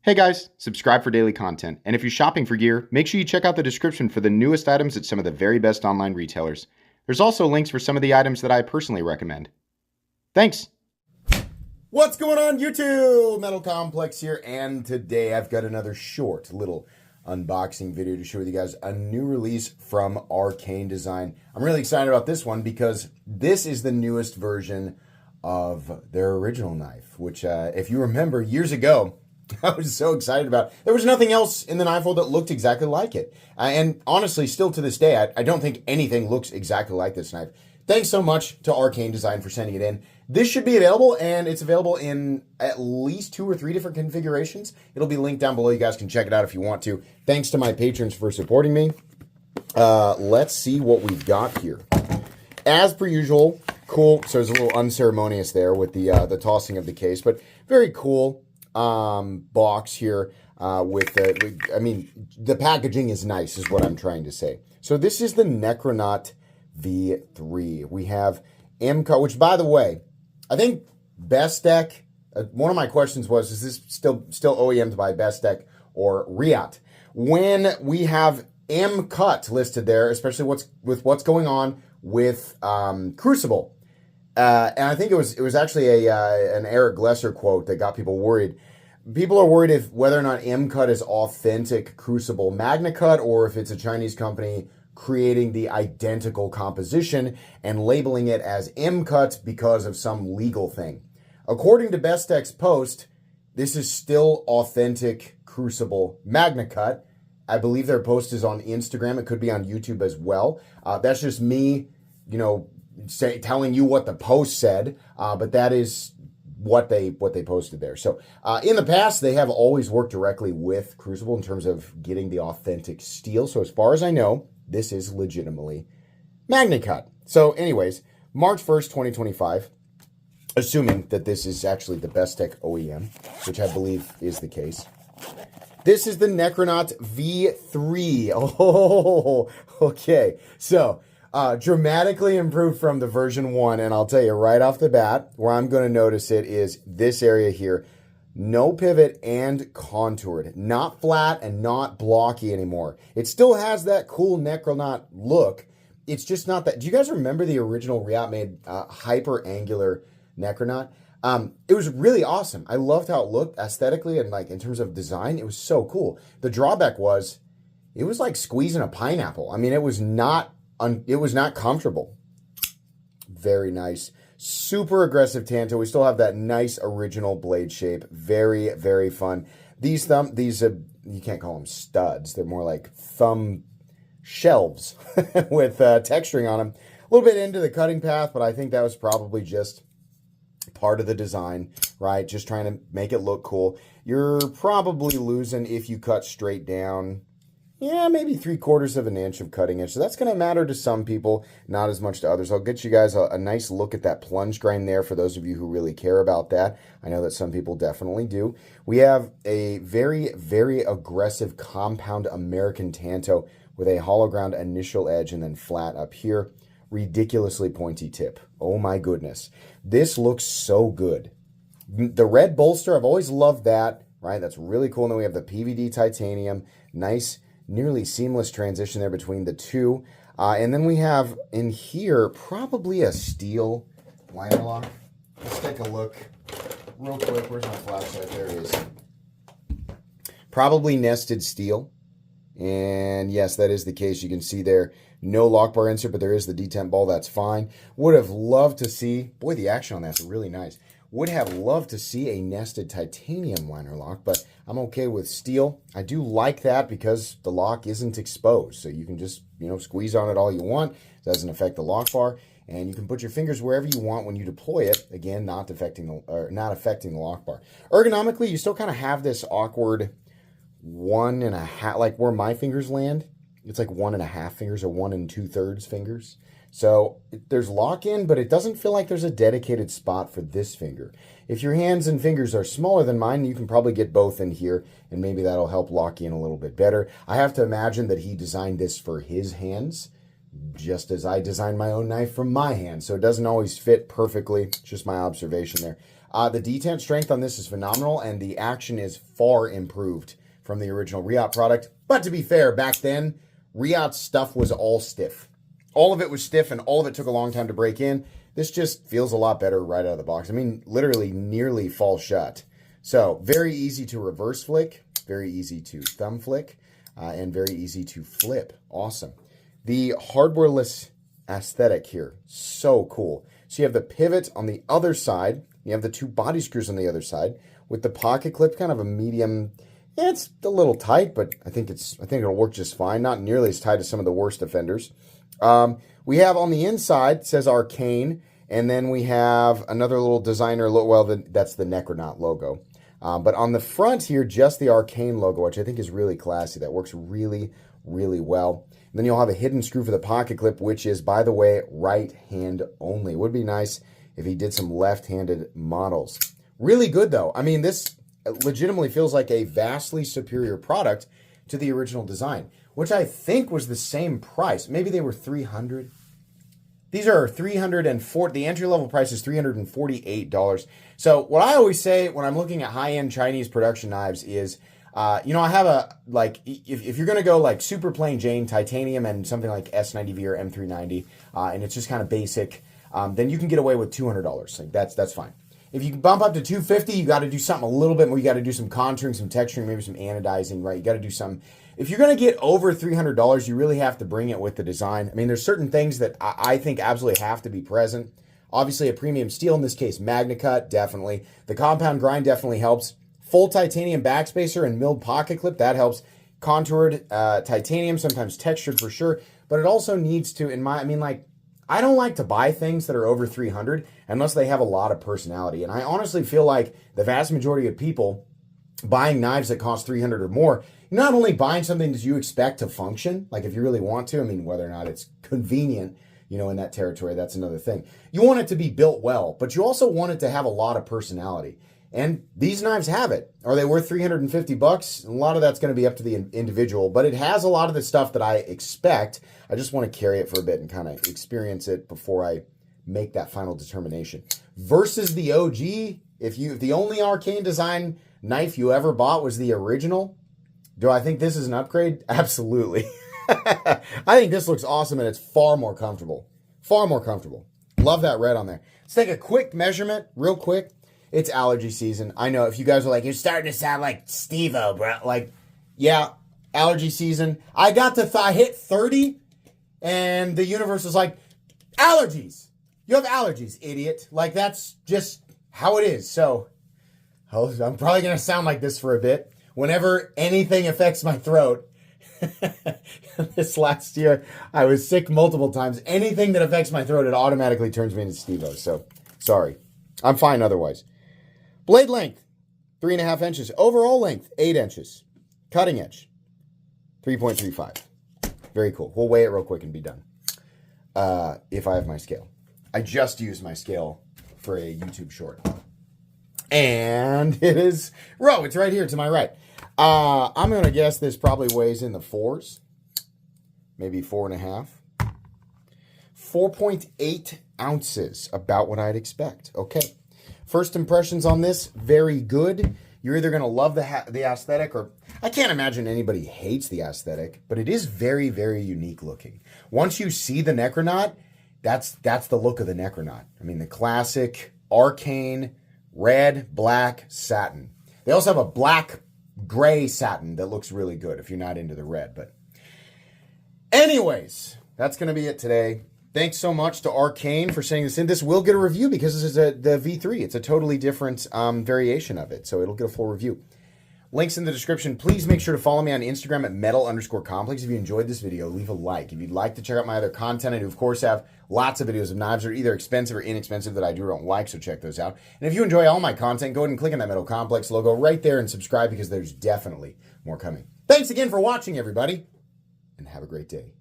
Hey guys, subscribe for daily content, and if you're shopping for gear, make sure you check out the description for the newest items at some of the very best online retailers. There's also links for some of the items that I personally recommend. Thanks! What's going on YouTube? Metal Complex here, and today I've got another short little unboxing video to share with you guys a new release from Arcane Design. I'm really excited about this one because this is the newest version of their original knife, which if you remember years ago, I was so excited about. There was nothing else in the knife hold that looked exactly like it. And honestly, still to this day, I don't think anything looks exactly like this knife. Thanks so much to Arcane Design for sending it in. This should be available, and it's available in at least 2 or 3 different configurations. It'll be linked down below. You guys can check it out if you want to. Thanks to my patrons for supporting me. Let's see what we've got here. As per usual, cool. So there's a little unceremonious there with the tossing of the case, but very cool. Box here with the packaging is nice is what I'm trying to say. So this is the Necronaut V3. We have MCUT, which by the way, I think Bestech, one of my questions was, is this still OEM'd by Bestech or Riot? When we have MCUT listed there, especially what's going on with Crucible. And I think it was actually an Eric Glesser quote that got people worried. People are worried if whether or not MCUT is authentic Crucible MagnaCut or if it's a Chinese company creating the identical composition and labeling it as MCUT because of some legal thing. According to Bestech's post, this is still authentic Crucible MagnaCut. I believe their post is on Instagram. It could be on YouTube as well. That's just me, telling you what the post said, but that is what they posted there. So in the past, they have always worked directly with Crucible in terms of getting the authentic steel. So as far as I know, this is legitimately MagnaCut. So anyways, March 1st, 2025, assuming that this is actually the Bestech OEM, which I believe is the case. This is the Necronaut V3. Oh, okay. So dramatically improved from the version 1, and I'll tell you right off the bat, where I'm going to notice it is this area here. No pivot and contoured. Not flat and not blocky anymore. It still has that cool Necronaut look. It's just not that. Do you guys remember the original Riot made hyper angular Necronaut? It was really awesome. I loved how it looked aesthetically and like in terms of design. It was so cool. The drawback was it was like squeezing a pineapple. I mean, it was not comfortable. Very nice. Super aggressive Tanto. We still have that nice original blade shape. Very, very fun. These you can't call them studs. They're more like thumb shelves with texturing on them. A little bit into the cutting path, but I think that was probably just part of the design, right? Just trying to make it look cool. You're probably losing if you cut straight down. Yeah, maybe 3/4 of an inch of cutting edge. So that's going to matter to some people, not as much to others. I'll get you guys a nice look at that plunge grind there for those of you who really care about that. I know that some people definitely do. We have a very, very aggressive compound American Tanto with a hollow ground initial edge and then flat up here. Ridiculously pointy tip. Oh my goodness. This looks so good. The red bolster, I've always loved that, right? That's really cool. And then we have the PVD titanium. Nice, nearly seamless transition there between the two. And then we have in here probably a steel liner lock. Let's take a look real quick. Where's my flashlight? There it is. Probably nested steel. And yes, that is the case. You can see there, no lock bar insert, but there is the detent ball. That's fine. Would have loved to see, boy, the action on that's really nice. Would have loved to see a nested titanium liner lock, but I'm okay with steel. I do like that because the lock isn't exposed. So you can just, squeeze on it all you want. It doesn't affect the lock bar. And you can put your fingers wherever you want when you deploy it. Again, not affecting the lock bar. Ergonomically, you still kind of have this awkward 1.5, like where my fingers land. It's like 1.5 fingers or 1 2/3 fingers. So there's lock-in, but it doesn't feel like there's a dedicated spot for this finger. If your hands and fingers are smaller than mine, you can probably get both in here, and maybe that'll help lock in a little bit better. I have to imagine that he designed this for his hands, just as I designed my own knife from my hands. So it doesn't always fit perfectly. Just my observation there. The detent strength on this is phenomenal, and the action is far improved from the original Riot product. But to be fair, back then, Riot's stuff was all stiff. All of it was stiff, and all of it took a long time to break in. This just feels a lot better right out of the box. I mean, literally nearly fall shut. So, very easy to reverse flick, very easy to thumb flick, and very easy to flip. Awesome. The hardwareless aesthetic here, so cool. So you have the pivot on the other side, you have the two body screws on the other side, with the pocket clip, kind of a medium. Yeah, it's a little tight, but I think it'll work just fine. Not nearly as tight as some of the worst offenders. We have on the inside, it says Arcane, and then we have another little designer, that's the Necronaut logo. But on the front here, just the Arcane logo, which I think is really classy. That works really, really well. And then you'll have a hidden screw for the pocket clip, which is, by the way, right hand only. It would be nice if he did some left-handed models. Really good, though. I mean, this legitimately feels like a vastly superior product to the original design, which I think was the same price. Maybe they were $300. These are $340. The entry-level price is $348. So what I always say when I'm looking at high-end Chinese production knives is, I have if you're going to go like super plain Jane, titanium, and something like S90V or M390, and it's just kind of basic, then you can get away with $200. Like that's fine. If you bump up to $250, you got to do something a little bit more. You got to do some contouring, some texturing, maybe some anodizing, right? You got to do some. If you're going to get over $300, you really have to bring it with the design. I mean, there's certain things that I think absolutely have to be present. Obviously, a premium steel, in this case, Magna Cut, definitely. The compound grind definitely helps. Full titanium backspacer and milled pocket clip, that helps. Contoured titanium, sometimes textured for sure. But it also needs to, I don't like to buy things that are over $300 unless they have a lot of personality. And I honestly feel like the vast majority of people buying knives that cost $300 or more, you're not only buying something that you expect to function, like if you really want to, whether or not it's convenient, in that territory, that's another thing. You want it to be built well, but you also want it to have a lot of personality. And these knives have it. Are they worth $350? A lot of that's going to be up to the individual, but it has a lot of the stuff that I expect. I just want to carry it for a bit and kind of experience it before I make that final determination. Versus the OG, if the only Arcane design knife you ever bought was the original, do I think this is an upgrade? Absolutely. I think this looks awesome, and it's far more comfortable. Far more comfortable. Love that red on there. Let's take a quick measurement, real quick. It's allergy season. I know if you guys are like, you're starting to sound like Steve-O, bro. Like, yeah, allergy season. I hit 30, and the universe was like, allergies. You have allergies, idiot. Like, that's just how it is. So, I'm probably going to sound like this for a bit. Whenever anything affects my throat, this last year, I was sick multiple times. Anything that affects my throat, it automatically turns me into Steve-O. So, sorry. I'm fine otherwise. Blade length, 3.5 inches. Overall length, 8 inches. Cutting edge, 3.35. Very cool. We'll weigh it real quick and be done. If I have my scale. I just used my scale for a YouTube short. And it is, it's right here to my right. I'm going to guess this probably weighs in the 4s. Maybe 4.5. 4.8 ounces, about what I'd expect. Okay. First impressions on this, very good. You're either going to love the aesthetic, or I can't imagine anybody hates the aesthetic, but it is very, very unique looking. Once you see the Necronaut, that's the look of the Necronaut. The classic Arcane red, black satin. They also have a black gray satin that looks really good if you're not into the red. But anyways, that's going to be it today. Thanks so much to Arcane for sending this in. This will get a review because this is the V3. It's a totally different variation of it, so it'll get a full review. Links in the description. Please make sure to follow me on Instagram at metal_complex. If you enjoyed this video, leave a like. If you'd like to check out my other content, I do, of course, have lots of videos of knives that are either expensive or inexpensive that I do or don't like, so check those out. And if you enjoy all my content, go ahead and click on that Metal Complex logo right there and subscribe because there's definitely more coming. Thanks again for watching, everybody, and have a great day.